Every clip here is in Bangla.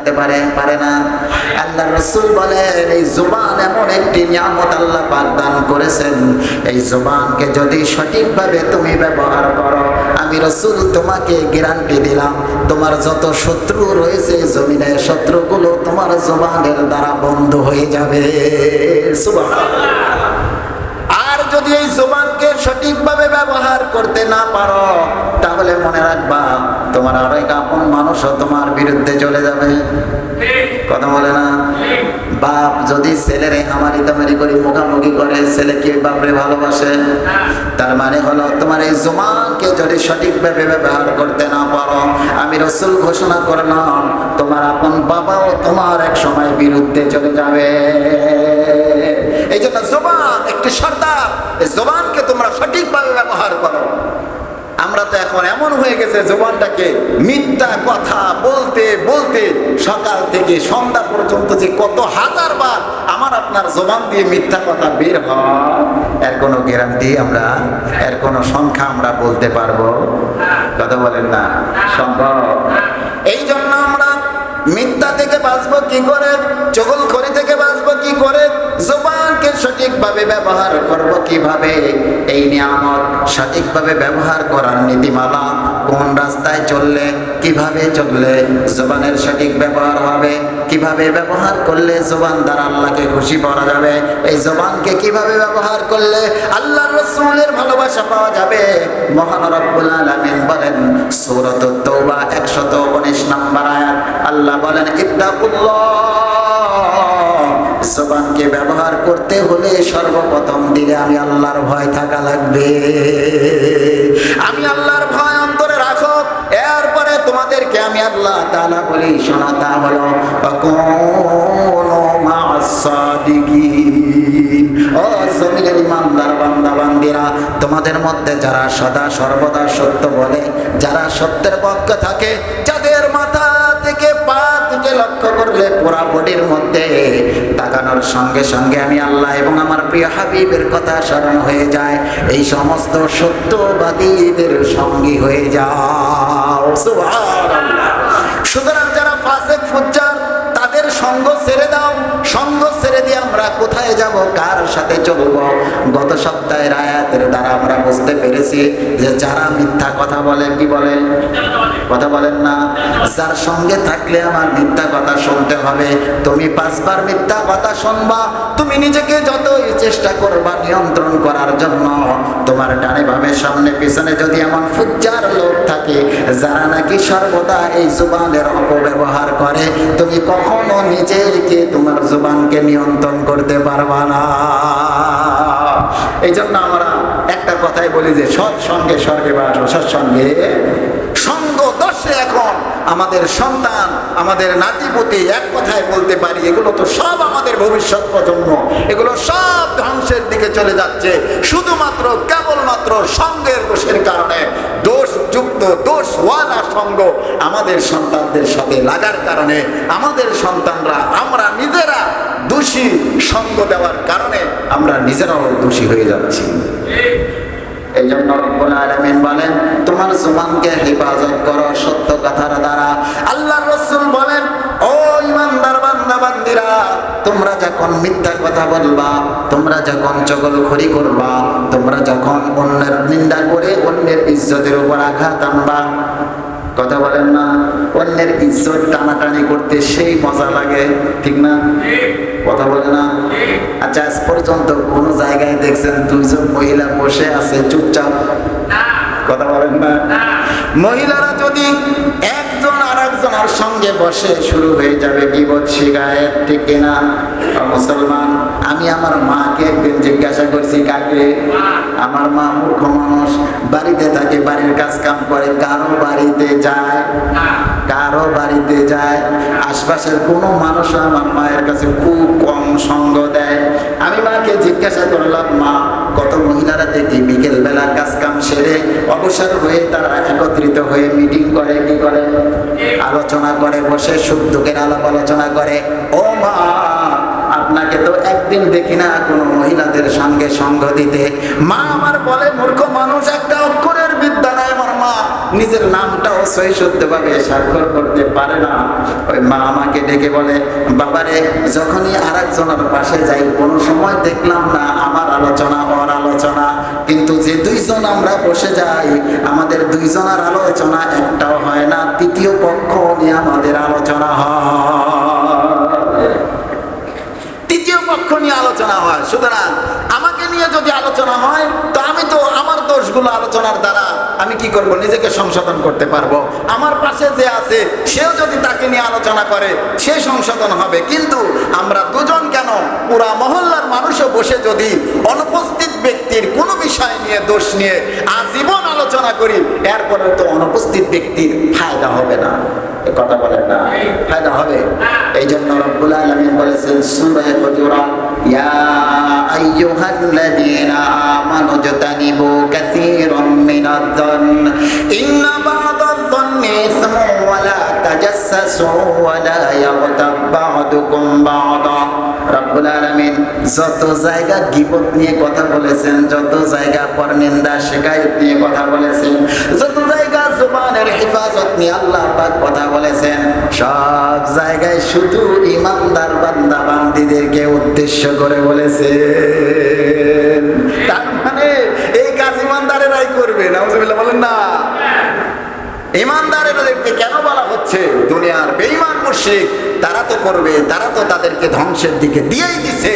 করতে পারে না। আল্লাহ রাসূল বলেন এই জবান এমন একটি নিয়ামত আল্লাহ পাক দান করেছেন, এই জবানকে যদি সঠিকভাবে তুমি ব্যবহার করো, আমি রাসূল তোমাকে গ্যারান্টি দিলাম তোমার যত শত্রু রয়েছে জমিনে শত্রুগুলো তোমার জবানের দ্বারা বন্ধ হয়ে যাবে। সুবহানাল্লাহ। আর যদি এই জবানকে সঠিকভাবে ব্যবহার করতে না পারো, তাহলে মনে রাখবা তোমার আরেক আপন মানুষও তোমার বিরুদ্ধে চলে যাবে। কথা বলে না? বাপ যদি ছেলেরে হামারি তামারি করে মুখামুখি করে, ছেলে কি বাপরে ভালোবাসে? তার মানে হলো তোমার এই জবানকে যদি সঠিকভাবে ব্যবহার করতে না পারো, আমি রাসূল ঘোষণা করলাম তোমার আপন বাবাও তোমার এক সময় বিরুদ্ধে চলে যাবে। এই জন্য জবান একটি সর্দার, এই জবানকে তোমরা সঠিকভাবে ব্যবহার করো। আমরা তো এখন এমন হয়ে গেছে জবানটাকে মিথ্যা কথা বলতে বলতে সকাল থেকে সন্ধ্যা পর্যন্ত যে কত হাজার বার আমার আপনার জবান দিয়ে মিথ্যা কথা বের হয়, এর কোনো গ্যারান্টি আমরা, এর কোনো সংখ্যা আমরা বলতে পারবো? কথা বলেন না? সম্ভব? এই জন্য আমরা মিথ্যা থেকে বাঁচবো কি করে, চগলখড়ি থেকে বাঁচবো কি করে, জবানকে সঠিকভাবে ব্যবহার করব কিভাবে, এই নিয়ামত সঠিকভাবে ব্যবহার করার নীতিমালা, কোন রাস্তায় চললে কিভাবে চললে জবানের সঠিক ব্যবহার হবে, কিভাবে ব্যবহার করলে জবান দ্বারা আল্লাহকে খুশি করা যাবে, এই জবানকে কিভাবে ব্যবহার করলে আল্লাহর রাসূলের ভালোবাসা পাওয়া যাবে। মহান রব্বুল আলামিন বলেন সূরাতুত তাওবা 119 নম্বর আয়াত, আল্লাহ বলেন ইত্তাকুল্লাহ, জবানকে ব্যবহার করতে হলে সর্বপ্রথম দিলে আমি আল্লাহর ভয় থাকা লাগবে। আমি আল্লাহর ভয় অন্তরে রাখো, এরপরে তোমাদেরকে আমি আল্লাহ তাআলা বলি শোনা, তা হলো ফাকুনু মা'আস সাদিকিন। ও জমিনের ইমানদার বান্দা বান্দিরা, তোমাদের মধ্যে যারা সদা সর্বদা সত্য বলে, যারা সত্যের পক্ষে থাকে, যাদের মাথা থেকে পা থেকে লক্ষ্য করলে পুরা বডির মধ্যে তাকানোর সঙ্গে সঙ্গে আমি আল্লাহ এবং আমার প্রিয় হাবিবের কথা স্মরণ হয়ে যায়, এই সমস্ত সত্যবাদীদের সঙ্গী হয়ে যাও। সুবহানাল্লাহ। সুতরাং যারা ফাসিক ফুজ্জার তাদের সঙ্গ ছেড়ে দাও। সঙ্গ ছেড়ে দিয়ে আমরা কোথায় যাব, কার সাথে চলব? গত সপ্তাহের আয়াতের দ্বারা আমরা বুঝতে পেরেছি যে যারা মিথ্যা কথা বলে, কি বলে? কথা বলেন না? যার সঙ্গে থাকলে আমার মিথ্যা কথা শুনতে হবে। তুমি 5 বার মিথ্যা কথা শুনবা, তুমি নিজেকে যতই চেষ্টা করবা নিয়ন্ত্রণ করার জন্য, তোমার ডানে বামে সামনে পিছনে যদি এমন ফুজ্জার লোক থাকে যারা নাকি সর্বদা এই জবানের অপব্যবহার করে, তুমি কখনো নিজেকে তোমার জবানকে নিয়ন্ত্রণ করতে পারবা না। এই জন্য আমরা একটা কথাই বলি যে সৎ সঙ্গে স্বর্গে বাস, অসৎ সঙ্গে সঙ্গ দোষে। এখন আমাদের সন্তান, আমাদের নাতিপুতি, এক কথায় বলতে পারি এগুলো তো সব আমাদের ভবিষ্যৎ প্রজন্ম, এগুলো সব ধ্বংসের দিকে চলে যাচ্ছে শুধুমাত্র কেবলমাত্র সঙ্গের দোষের কারণে। দোষযুক্ত দোষওয়ালা সঙ্গ আমাদের সন্তানদের সাথে লাগার কারণে আমাদের সন্তানরা, আমরা নিজেরা দোষী সঙ্গ দেওয়ার কারণে আমরা নিজেরাও দোষী হয়ে যাচ্ছি। এই জন্য রব্বুল আলামিন বলেন তোমার জবানকে হেফাজত করো সত্য কথার দ্বারা। আল্লাহর রাসূল বলেন ও ইমানদার বান্দা বান্দিরা, তোমরা যখন মিথ্যা কথা বলবা, তোমরা যখন চগলখড়ি করবা, তোমরা যখন অন্যের নিন্দা করে অন্যের ইজ্জতের উপর আঘাত আনবা, কথা বলেন না? অন্যের ইজ্জত টানাটানি করতে সেই মজা লাগে, ঠিক না? কথা বলে না? আচ্ছা, আজ পর্যন্ত কোন জায়গায় দেখছেন 2 জন মহিলা বসে আছে চুপচাপ? কথা বলেন না? মহিলারা যদি একজন আরেকজনের সঙ্গে বসে শুরু হয়ে যাবে গীবত শিকায়েত, ঠিক কিনা? মুসলমান, আমি আমার মাকে একদিন জিজ্ঞাসা করছি, কাকে? আমার মা মূর্খ মানুষ, বাড়িতে থাকে, বাড়ির কাজ কাম করে, কারো বাড়িতে যায়, আশপাশের কোনো মানুষ আমার মায়ের কাছে খুব কম সঙ্গ দেয়। আমি মাকে জিজ্ঞাসা করলাম, মা, কত মহিলারা দেখি বিকেল বেলা কাজ কাম সেরে অবসর হয়ে তারা একত্রিত হয়ে মিটিং করে, কি করে? আলোচনা করে, বসে সুখ দুঃখের আলাপ আলোচনা করে। ও মা, আপনাকে তো একদিন দেখি না কোনো মহিলাদের সঙ্গে সঙ্গ দিতে। মা আমার বলে, মূর্খ মানুষ, একটা অক্ষরের বিদ্যা নাই আমার মা, নিজের নামটাও সহি শুদ্ধভাবে স্বাক্ষর করতে পারে না। ওই মা আমাকে ডেকে বলে, বাবারে যখনই আরেকজনের পাশে যাই কোনো সময় দেখলাম না আমার আলোচনা ওর আলোচনা, কিন্তু যে দুইজন আমরা বসে যাই আমাদের দুইজনের আলোচনা একটাও হয় না, তৃতীয় পক্ষ নিয়ে আমাদের আলোচনা হয়, তৃতীয় পক্ষ নিয়ে আলোচনা হয়। সুতরাং আমাকে নিয়ে যদি আলোচনা হয় তো আমি তো আমার দোষগুলো আলোচনার দ্বারা আমি কি করব, নিজেকে সংশোধন করতে পারবো। আমার পাশে যে আছে সেও যদি তাকে নিয়ে আলোচনা করে সে সংশোধন হবে। কিন্তু আমরা দুজন কেন, পুরা মহল্লার মানুষও বসে যদি অনুপস্থিত ব্যক্তির কোনো বিষয় নিয়ে দোষ নিয়ে আজীবন আলোচনা করি, এরপরে তো অনুপস্থিত ব্যক্তির ফায়দা হবে না। কথা বলেন না, ফায়দা হবে। এই জন্য রব্বুল আলামিন বলেছেন সূরা হুজুরাত, ইয়া আইয়ুহাল্লাযীনা আমানু জতানিবু কাসীরাম মিনায-যন্ন ইন্না বা'দায-যন্নি ইসমুন ওয়া লা তাজাসসাসু ওয়া লা ইয়াগতাব বা'দুকুম বা'দা। রব্বুল আলামিন যত জায়গা গীবত নিয়ে কথা বলেছেন, যত জায়গা পরনিন্দা শিকায়ত নিয়ে কথা বলেছেন, যত জায়গা জবানের হেফাজত নিয়ে আল্লাহ পাক কথা বলেছেন, সব জায়গায় শুধু ইমানদার বান্দা বান্দীদেরকে উদ্দেশ্য করে বলেছেন। তার মানে এই কাজ ইমানদারেরাই করবে। নাউজুবিল্লাহ বলেন না। ইমানদারেরদেরকে কেন বলা হচ্ছে? দুনিয়ার বেঈমান মুশরিক তারা তো করবে, তারা তো তাদেরকে ধ্বংসের দিকে দিয়েই দিছে।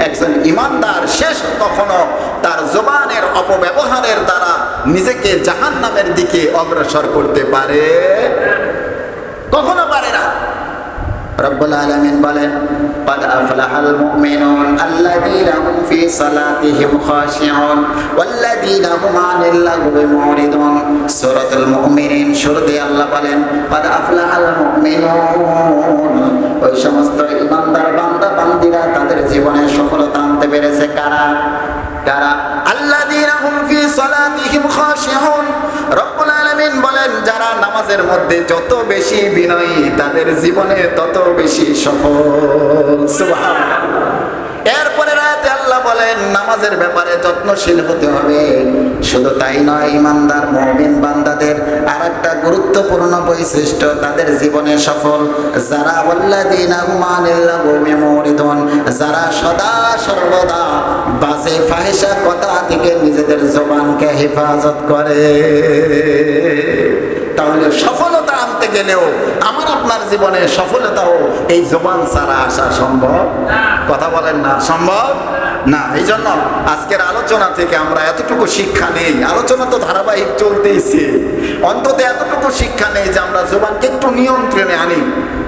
একজন ইমানদার শেষ কখনো তার জবানের অপব্যবহারের দ্বারা নিজেকে জাহান্নামের দিকে অগ্রসর করতে পারে, কখনো পারে না। রব্বুল আলামিন বলেন, قد أفلح المؤمنون الذين هم في صلاتهم خاشعون والذين هم عن اللغو معرضون। সূরাতুল মুমিনিন শুরুতে আল্লাহ বলেন قد أفلح المؤمنون, ওই সমস্ত ইমানদার বান্দা বান্দীরা তাদের জীবনে সফলতা আনতে পেরেছে। কারা কারা? আল্লাযীনা হুম ফি সালাতিহিম খাশিউন। রব্বুল আলামিন বলেন যারা নামাজের মধ্যে যত বেশি বিনয়ী তাদের জীবনে তত বেশি সফল। সুবহানাল্লাহ। এরপরে রাতে আল্লাহ বলেন নামাজের ব্যাপারে যত্নশীল হতে হবে। শুধু তাই নয়, ইমানদার মুমিন বান্দাদের আরেকটা গুরুত্বপূর্ণ বৈশিষ্ট্য তাদের জীবনে সফল, যারা ওয়াল্লাযীনা হুম আনিল লাগwi মুরিদুন, যারা সদা সর্বদা বাজে ফাহিশা কথা থেকে নিজেদের জবানকে হেফাজত করে। তাহলে সফলতা আনতে গেলেও আমার আপনার জীবনে সফলতাও এই জবান ছাড়া আসা সম্ভব? কথা বলেন না, সম্ভব না। এই জন্য আজকের আলোচনা থেকে আমরা এতটুকু শিক্ষা নেই, আলোচনা তো ধারাবাহিক চলতেইছে, অন্তত এতটুকু শিক্ষা নেই যে আমরা জবানকে একটু নিয়ন্ত্রণে আনি,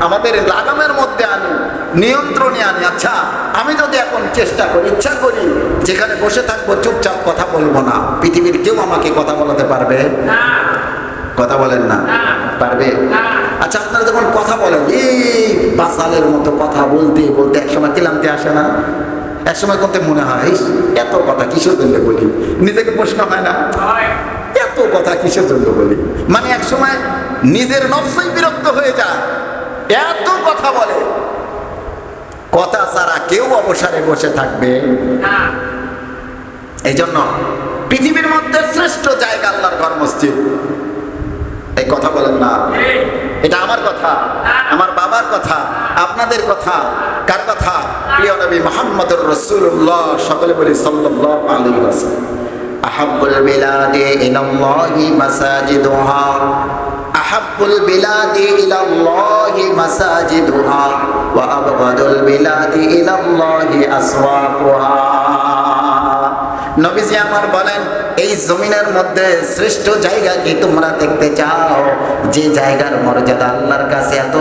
আমাদের লাগামের মধ্যে আনি, নিয়ন্ত্রণে আনি। আচ্ছা, আমি যদি এখন চেষ্টা করি, ইচ্ছা করি যেখানে বসে থাকবো চুপচাপ কথা বলবো না, পৃথিবীর কেউ আমাকে কথা বলাতে পারবে? কথা বলেন না, পারবে? আচ্ছা, আপনারা যখন কথা বলেন এই বাসালের মতো কথা বলতে বলতে একসময় ক্লান্তি আসে না? একসময় করতে মনে হয় এত কথা কিসের জন্য বলি? নিজেকে প্রশ্ন হয় না এত কথা কিসের জন্য বলি? মানে একসময় নিজের নফসই বিরক্ত হয়ে যায়, এত কথা বলে। কথা ছাড়া কেউ অবসরে বসে থাকবে না। এই জন্য পৃথিবীর মধ্যে শ্রেষ্ঠ জায়গা আল্লাহর ঘর মসজিদ। এই কথা বলেন না, এটা আমার কথা, আমার বাবার কথা, আপনাদের কথা। কার কথা? প্রিয় নবী মুহাম্মদুর রাসূলুল্লাহ। সকলে বলি সাল্লাল্লাহু আলাইহি ওয়াসাল্লাম। আহাব্বুল বিলাদি ইলাল্লাহি মাসাজিদুহা, আহাব্বুল বিলাদি ইলাল্লাহি মাসাজিদুহা ওয়া আবগাদুল বিলাদি ইলাল্লাহি আসওয়াকুহা। নবীজি আমার বলেন, এই জমিনের মধ্যে শ্রেষ্ঠ জায়গা কি তোমরা দেখতে চাও? যে জায়গার মর্যাদা আল্লাহর কাছে এত